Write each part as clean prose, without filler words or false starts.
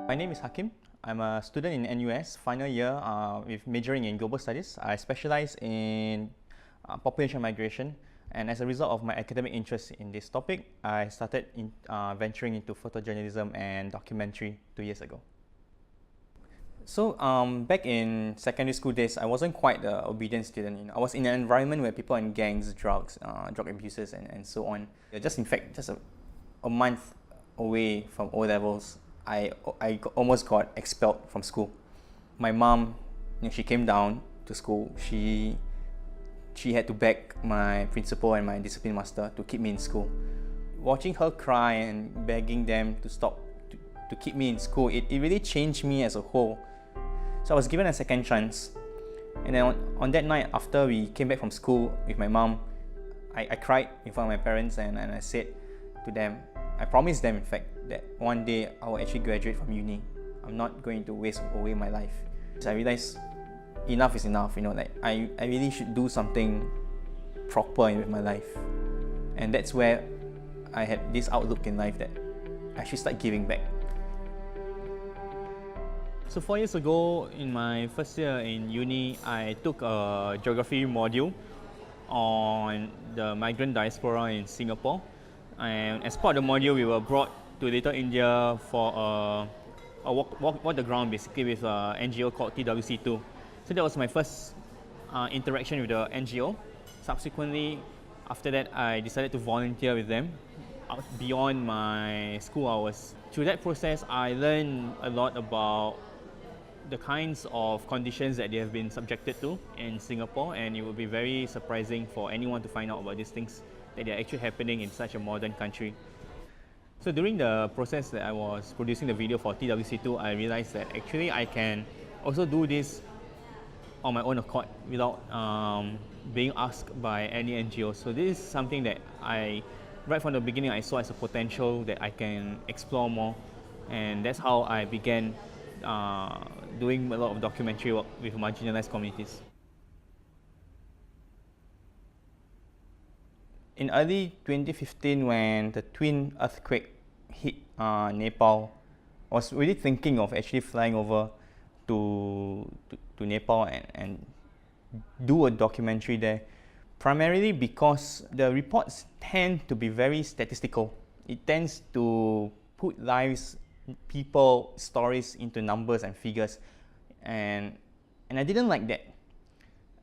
My name is Hakim. I'm a student in NUS, final year with majoring in global studies. I specialize in population migration, and as a result of my academic interest in this topic, I started venturing into photojournalism and documentary 2 years ago. So back in secondary school days, I wasn't quite an obedient student. I was in an environment where people are in gangs, drugs, drug abusers, and so on. Just a month away from O levels, I almost got expelled from school. My mom, she came down to school. She had to beg my principal and my discipline master to keep me in school. Watching her cry and begging them to stop to keep me in school, it really changed me as a whole. So I was given a second chance. And then on that night, after we came back from school with my mom, I cried in front of my parents and I said to them, I promised them in fact, that one day I will actually graduate from uni. I'm not going to waste away my life. So I realized enough is enough, like I really should do something proper with my life. And that's where I had this outlook in life that I should start giving back. So 4 years ago, in my first year in uni, I took a geography module on the migrant diaspora in Singapore. And as part of the module, we were brought to Little India for a walk the ground basically with an NGO called TWC2. So that was my first interaction with the NGO. Subsequently, after that, I decided to volunteer with them beyond my school hours. Through that process, I learned a lot about the kinds of conditions that they have been subjected to in Singapore, and it would be very surprising for anyone to find out about these things that are actually happening in such a modern country. So during the process that I was producing the video for TWC2, I realized that actually I can also do this on my own accord without being asked by any NGO. So this is something that right from the beginning, I saw as a potential that I can explore more, and that's how I began doing a lot of documentary work with marginalized communities. In early 2015, when the twin earthquake hit Nepal, I was really thinking of actually flying over to Nepal and do a documentary there, primarily because the reports tend to be very statistical. It tends to put lives, people, stories into numbers and figures, and I didn't like that.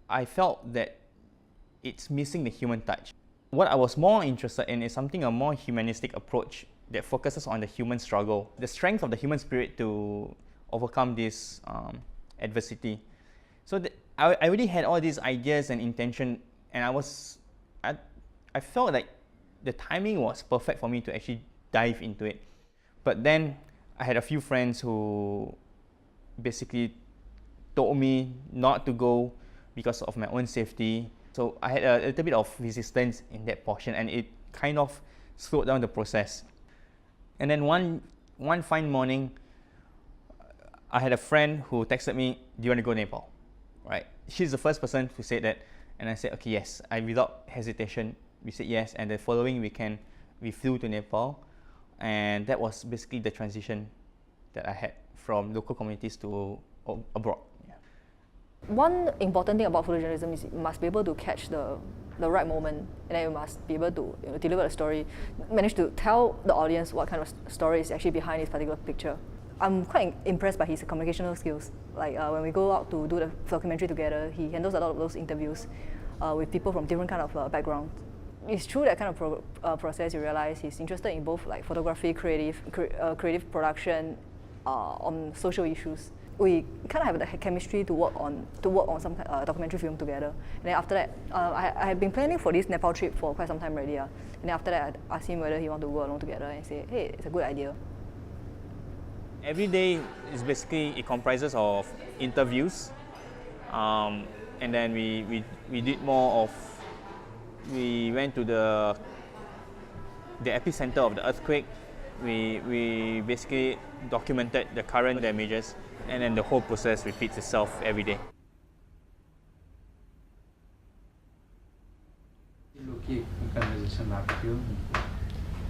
I felt that it's missing the human touch. What I was more interested in is a more humanistic approach that focuses on the human struggle, the strength of the human spirit to overcome this adversity. So I already had all these ideas and intention, and I felt like the timing was perfect for me to actually dive into it. But then I had a few friends who basically told me not to go because of my own safety. So I had a little bit of resistance in that portion, and it kind of slowed down the process. And then one fine morning, I had a friend who texted me, "Do you want to go to Nepal?" Right? She's the first person who said that, and I said, "Okay, yes." Without hesitation, we said yes, and the following weekend, we flew to Nepal, and that was basically the transition that I had from local communities to abroad. One important thing about photojournalism is you must be able to catch the right moment, and then you must be able to deliver a story, manage to tell the audience what kind of story is actually behind this particular picture. I'm quite impressed by his communicational skills. Like when we go out to do the documentary together, he handles a lot of those interviews with people from different kind of backgrounds. It's through that kind of process you realize he's interested in both like photography, creative production, on social issues. We kind of have the chemistry to work on some documentary film together. And then after that, I had been planning for this Nepal trip for quite some time already. And then after that, I asked him whether he wanted to go along together and say, hey, it's a good idea. Every day is basically, it comprises of interviews, and then we did more of, we went to the epicenter of the earthquake. We basically documented the current damages, and then the whole process repeats itself every day.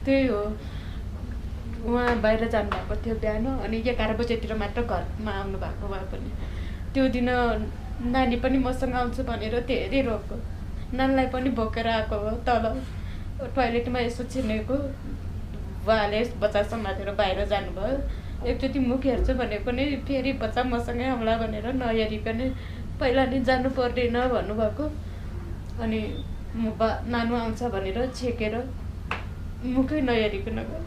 त्यही हो उहाँ बाहिर जानुभएको थियो बिहान अनि 11 बजेतिर मात्र घरमा आउनु भएको भए पनि त्यो दिन नानी पनि मसँग आउँछु भनेर धेरै रोक्यो नानीलाई पनि बोकेर आएको हो तल टोयलेटमा यसो छिनेको बुवाले बच्चा समातेर बाहिर जानुभयो एकचोटि मुख हेर्छु भनेको नि फेरि बच्चा मसँगै आउला भनेर नहेरिकन पहिला नि जानु पर्दैन भन्नुभएको अनि नानु आउँछ भनेर छेकेर मुखै नहेरिकन गयो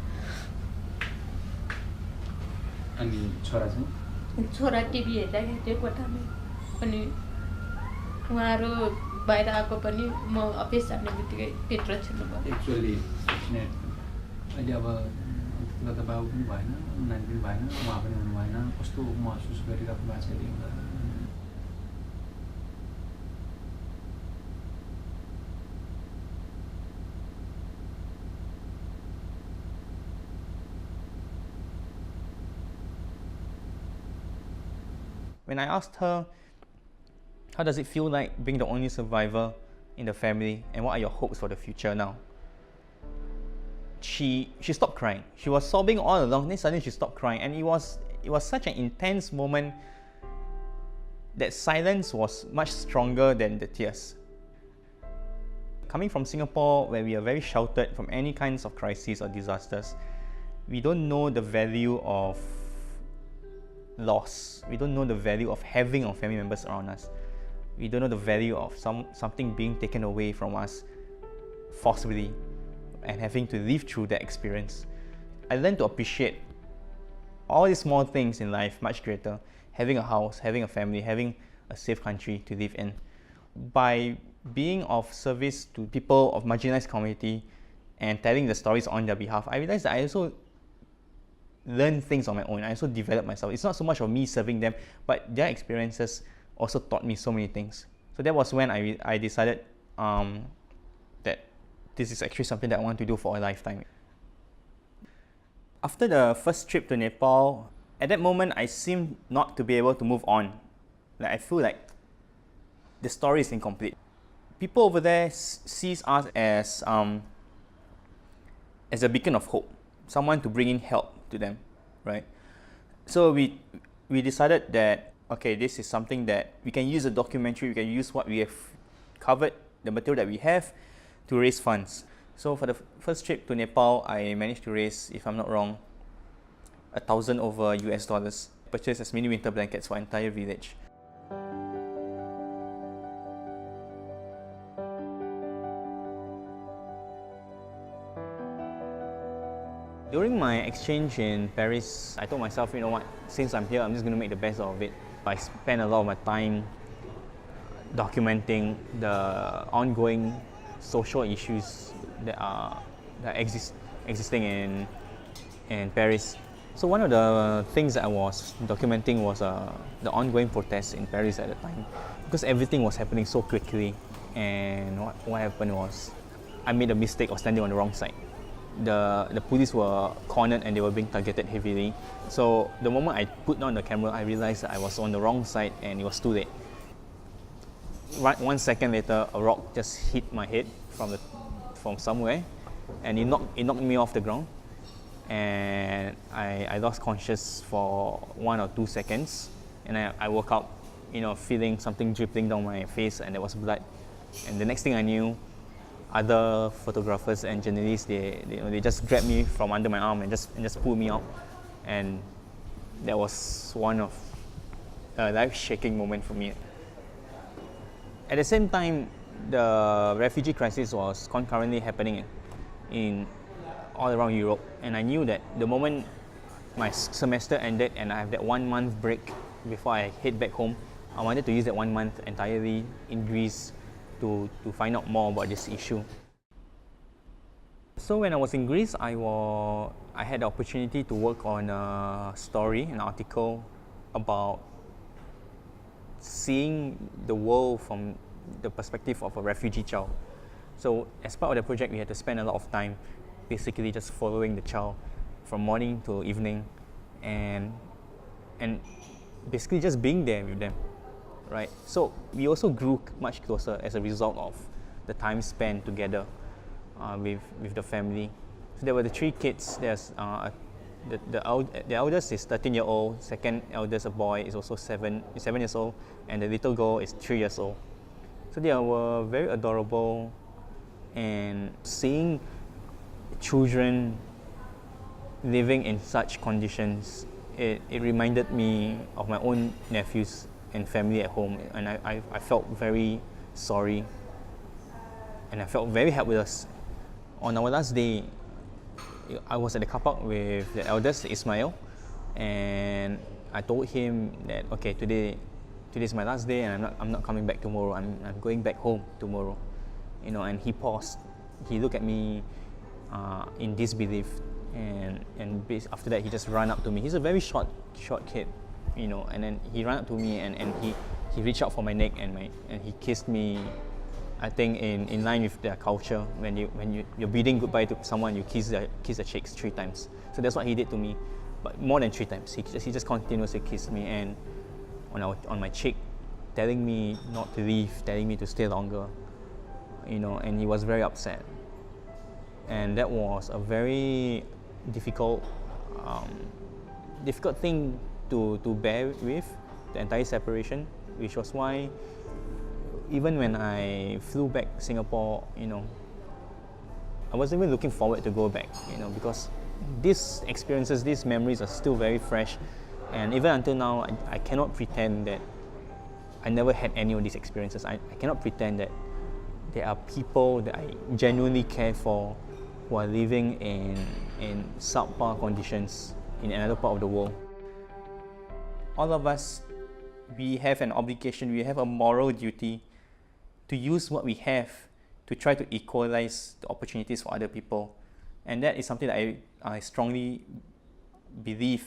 अनि छोरा चाहिँ छोरा टिभी हेर्दाखेरि त्यो कोठामा अनि उहाँहरू बाहिर आएको पनि म अफिस जाने बित्तिकै भित्र छिर्नुभयो एक्चुअली अहिले अब दादा बाबु पनि भएन नानी पनि भएन उहाँ पनि हुनु भएन कस्तो महसुस गरिरहेको भएको छ अहिले When I asked her, how does it feel like being the only survivor in the family and what are your hopes for the future now? She stopped crying. She was sobbing all along, then suddenly she stopped crying, and it was such an intense moment that silence was much stronger than the tears. Coming from Singapore, where we are very sheltered from any kinds of crises or disasters, we don't know the value of loss. We don't know the value of having our family members around us. We don't know the value of something being taken away from us forcibly and having to live through that experience. I learned to appreciate all these small things in life much greater. Having a house, having a family, having a safe country to live in. By being of service to people of marginalised community and telling the stories on their behalf, I realized that I also learn things on my own. I also develop myself. It's not so much of me serving them, but their experiences also taught me so many things. So that was when I decided that this is actually something that I want to do for a lifetime. After the first trip to Nepal, at that moment I seemed not to be able to move on. Like I feel like the story is incomplete. People over there sees us as a beacon of hope, someone to bring in help to them, right? So we decided that, okay, this is something that we can use a documentary, we can use what we have covered, the material that we have, to raise funds. So for the first trip to Nepal, I managed to raise, if I'm not wrong, $1,000 over US, purchased as mini winter blankets for entire village. During my exchange in Paris, I told myself, you know what, since I'm here, I'm just going to make the best out of it. I spent a lot of my time documenting the ongoing social issues that existing in Paris. So one of the things that I was documenting was the ongoing protests in Paris at the time, because everything was happening so quickly. And what happened was, I made a mistake of standing on the wrong side. The police were cornered and they were being targeted heavily. So the moment I put on the camera, I realized that I was on the wrong side and it was too late. Right 1 second later, a rock just hit my head from somewhere, and it knocked me off the ground, and I lost conscious for 1 or 2 seconds, and I woke up, feeling something dripping down my face, and there was blood. And the next thing I knew, other photographers and journalists, they just grabbed me from under my arm and just pulled me out, and that was one of a life-shaking moment for me. At the same time, the refugee crisis was concurrently happening in all around Europe, and I knew that the moment my semester ended and I have that 1 month break before I head back home, I wanted to use that 1 month entirely in Greece to find out more about this issue. So when I was in Greece, I had the opportunity to work on a story, an article about seeing the world from the perspective of a refugee child. So as part of the project, we had to spend a lot of time basically just following the child from morning to evening, and basically just being there with them, right? So we also grew much closer as a result of the time spent together with the family. So there were the 3 kids. There's a The eldest is 13-year-old, second eldest, a boy, is also 7 years old, and the little girl is 3 years old. So they were very adorable, and seeing children living in such conditions, it reminded me of my own nephews and family at home, and I felt very sorry, and I felt very helpless. On our last day, I was at the car park with the eldest, Ismail, and I told him that, okay, today's my last day, and I'm not coming back tomorrow. I'm going back home tomorrow, you know. And he paused. He looked at me in disbelief, and after that he just ran up to me. He's a very short kid, you know. And then he ran up to me and he reached out for my neck and he kissed me. I think in line with their culture, when you're bidding goodbye to someone, you kiss the cheeks 3 times. So that's what he did to me, but more than 3 times. He just continuously kissed me, and on my cheek, telling me not to leave, telling me to stay longer, you know. And he was very upset, and that was a very difficult thing to bear with, the entire separation, which was why even when I flew back to Singapore, you know, I wasn't even looking forward to go back, you know, because these experiences, these memories are still very fresh, and even until now, I cannot pretend that I never had any of these experiences. I cannot pretend that there are people that I genuinely care for who are living in subpar conditions in another part of the world. All of us, we have an obligation, we have a moral duty to use what we have to try to equalize the opportunities for other people. And that is something that I strongly believe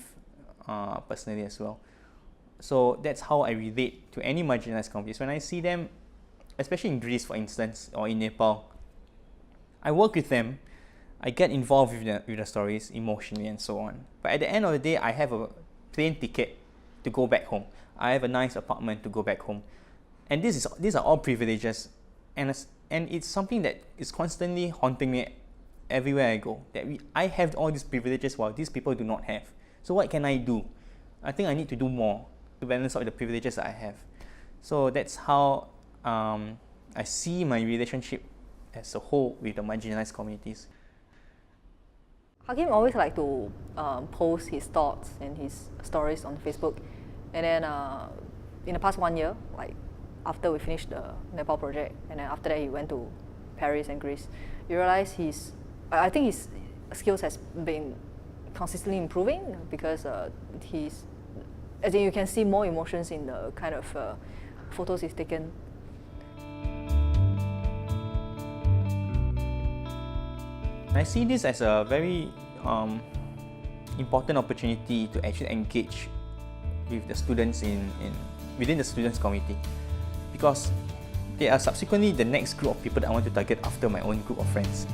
personally as well. So that's how I relate to any marginalized communities. When I see them, especially in Greece, for instance, or in Nepal, I work with them, I get involved with the stories emotionally and so on. But at the end of the day, I have a plane ticket to go back home. I have a nice apartment to go back home. And these are all privileges, and it's something that is constantly haunting me everywhere I go. That I have all these privileges while these people do not have. So what can I do? I think I need to do more to balance out the privileges that I have. So that's how I see my relationship as a whole with the marginalized communities. Hakim always like to post his thoughts and his stories on Facebook, and then in the past 1 year, like after we finished the Nepal project, and then after that he went to Paris and Greece, you realize I think his skills has been consistently improving, because as in you can see more emotions in the kind of photos he's taken. I see this as a very important opportunity to actually engage with the students within the students community, because they are subsequently the next group of people that I want to target after my own group of friends.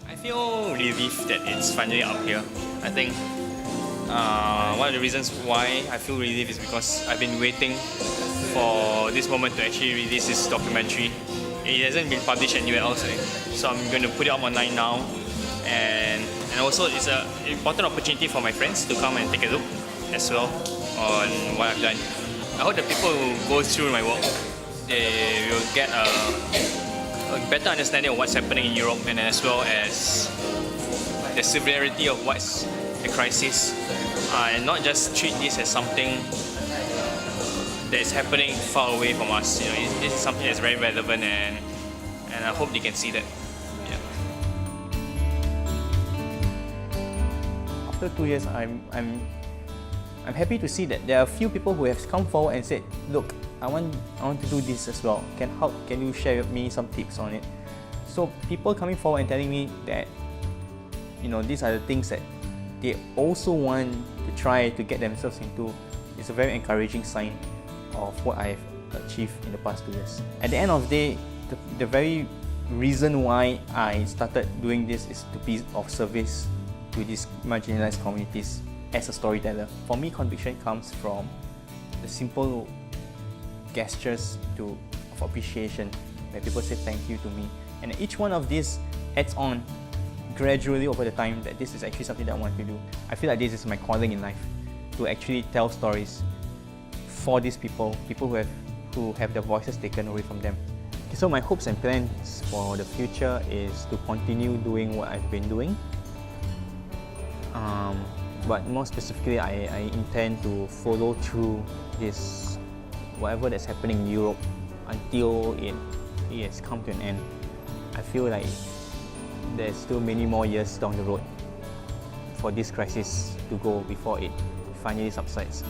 I feel relieved that it's finally out here. I think one of the reasons why I feel relieved is because I've been waiting for this moment to actually release this documentary. It hasn't been published anywhere else, so I'm going to put it up online now. And also it's an important opportunity for my friends to come and take a look as well on what I've done. I hope the people who go through my work, they will get a better understanding of what's happening in Europe, and as well as the severity of what's the crisis, and not just treat this as something that is happening far away from us. You know, it's something that's very relevant, and I hope they can see that. Yeah. After 2 years, I'm happy to see that there are a few people who have come forward and said, "Look, I want to do this as well. Can you share with me some tips on it?" So people coming forward and telling me that, you know, these are the things that they also want to try to get themselves into, is a very encouraging sign of what I've achieved in the past 2 years. At the end of the day, the very reason why I started doing this is to be of service to these marginalized communities as a storyteller. For me, conviction comes from the simple gestures of appreciation where people say thank you to me, and each one of these adds on gradually over the time that this is actually something that I want to do. I feel like this is my calling in life, to actually tell stories for these people who have their voices taken away from them. Okay, so my hopes and plans for the future is to continue doing what I've been doing. But more specifically, I intend to follow through this, whatever that's happening in Europe, until it has come to an end. I feel like there's still many more years down the road for this crisis to go before it finally subsides.